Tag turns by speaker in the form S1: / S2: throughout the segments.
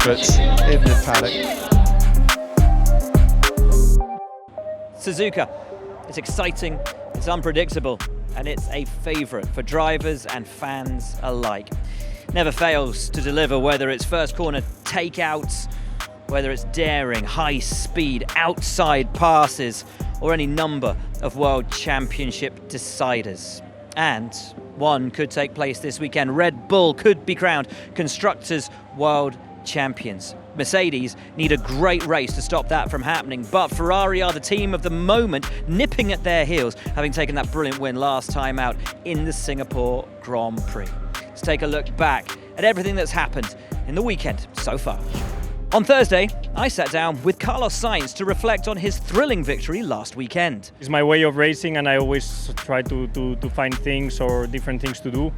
S1: efforts in the paddock.
S2: Suzuka, it's exciting, it's unpredictable, and it's a favourite for drivers and fans alike. Never fails to deliver, whether it's first corner takeouts, whether it's daring, high speed, outside passes, or any number of World Championship deciders. And one could take place this weekend. Red Bull could be crowned Constructors' World Champions. Mercedes need a great race to stop that from happening, but Ferrari are the team of the moment, nipping at their heels, having taken that brilliant win last time out in the Singapore Grand Prix. Let's take a look back at everything that's happened in the weekend so far. On Thursday, I sat down with Carlos Sainz to reflect on his thrilling victory last weekend.
S3: It's my way of racing, and I always try to find things or different things to do.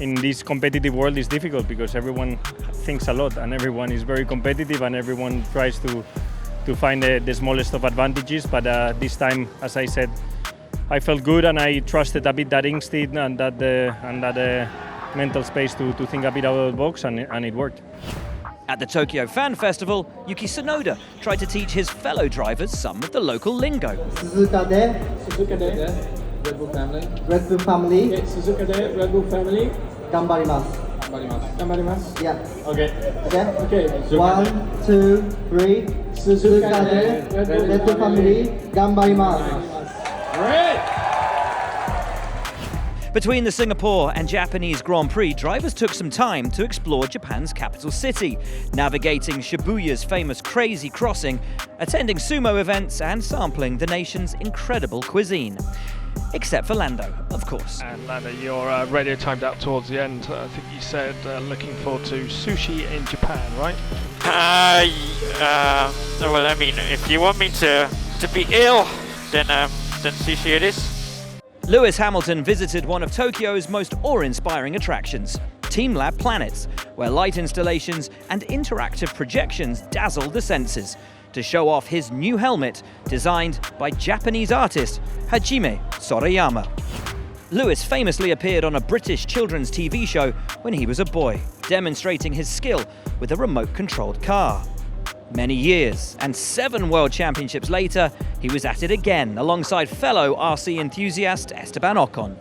S3: In this competitive world, it's difficult because everyone thinks a lot and everyone is very competitive and everyone tries to find the smallest of advantages. But this time, as I said, I felt good and I trusted a bit that instinct and that mental space to think a bit out of the box, and it worked.
S2: At the Tokyo Fan Festival, Yuki Tsunoda tried to teach his fellow drivers some of the local lingo.
S4: Suzuka de.
S5: Suzuka de. Red Bull family.
S4: Red Bull family.
S5: Okay, Suzuka de. Red Bull family.
S4: Gambarimasu.
S5: Gambarimasu. Gambarimasu.
S4: Yeah.
S5: Okay.
S4: Okay.
S5: Okay.
S4: 1, 2, 3. Suzuka de. Red Bull family. Gambarimasu.
S5: Great!
S2: Between the Singapore and Japanese Grand Prix, drivers took some time to explore Japan's capital city, navigating Shibuya's famous Crazy Crossing, attending sumo events and sampling the nation's incredible cuisine. Except for Lando, of course.
S6: And Lando, your radio timed out towards the end. I think you said looking forward to sushi in Japan, right?
S7: Well, I mean, if you want me to be ill, then sushi it is.
S2: Lewis Hamilton visited one of Tokyo's most awe-inspiring attractions, Team Lab Planets, where light installations and interactive projections dazzle the senses, to show off his new helmet designed by Japanese artist Hajime Sorayama. Lewis famously appeared on a British children's TV show when he was a boy, demonstrating his skill with a remote-controlled car. Many years and 7 World Championships later, he was at it again alongside fellow RC enthusiast Esteban Ocon.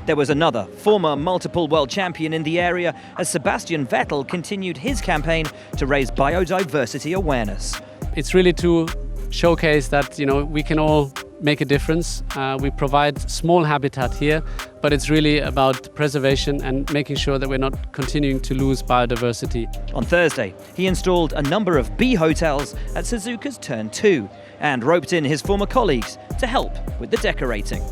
S2: There was another former multiple world champion in the area as Sebastian Vettel continued his campaign to raise biodiversity awareness.
S8: It's really to showcase that, we can all make a difference. We provide small habitat here, but it's really about preservation and making sure that we're not continuing to lose biodiversity.
S2: On Thursday, he installed a number of bee hotels at Suzuka's Turn 2 and roped in his former colleagues to help with the decorating.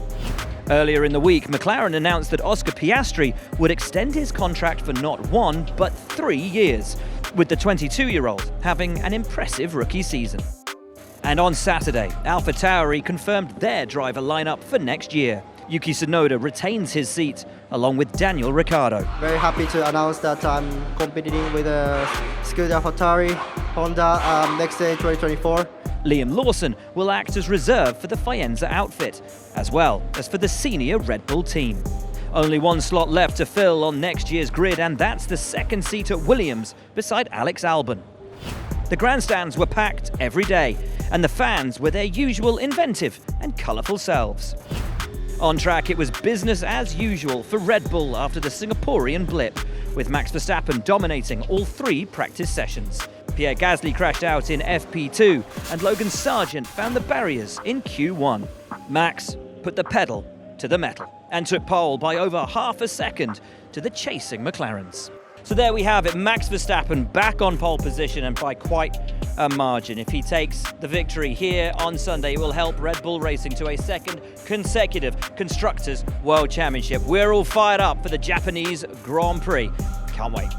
S2: Earlier in the week, McLaren announced that Oscar Piastri would extend his contract for not 1, but 3 years, with the 22-year-old having an impressive rookie season. And on Saturday, AlphaTauri confirmed their driver lineup for next year. Yuki Tsunoda retains his seat, along with Daniel Ricciardo.
S4: Very happy to announce that I'm competing with Suzuka AlphaTauri Honda next day 2024.
S2: Liam Lawson will act as reserve for the Faenza outfit, as well as for the senior Red Bull team. Only one slot left to fill on next year's grid, and that's the second seat at Williams beside Alex Albon. The grandstands were packed every day, and the fans were their usual inventive and colourful selves. On track, it was business as usual for Red Bull after the Singaporean blip, with Max Verstappen dominating all 3 practice sessions. Pierre Gasly crashed out in FP2, and Logan Sargent found the barriers in Q1. Max put the pedal to the metal and took pole by over half a second to the chasing McLarens. So there we have it, Max Verstappen back on pole position and by quite a margin. If he takes the victory here on Sunday, it will help Red Bull Racing to a second consecutive Constructors' World Championship. We're all fired up for the Japanese Grand Prix. Can't wait.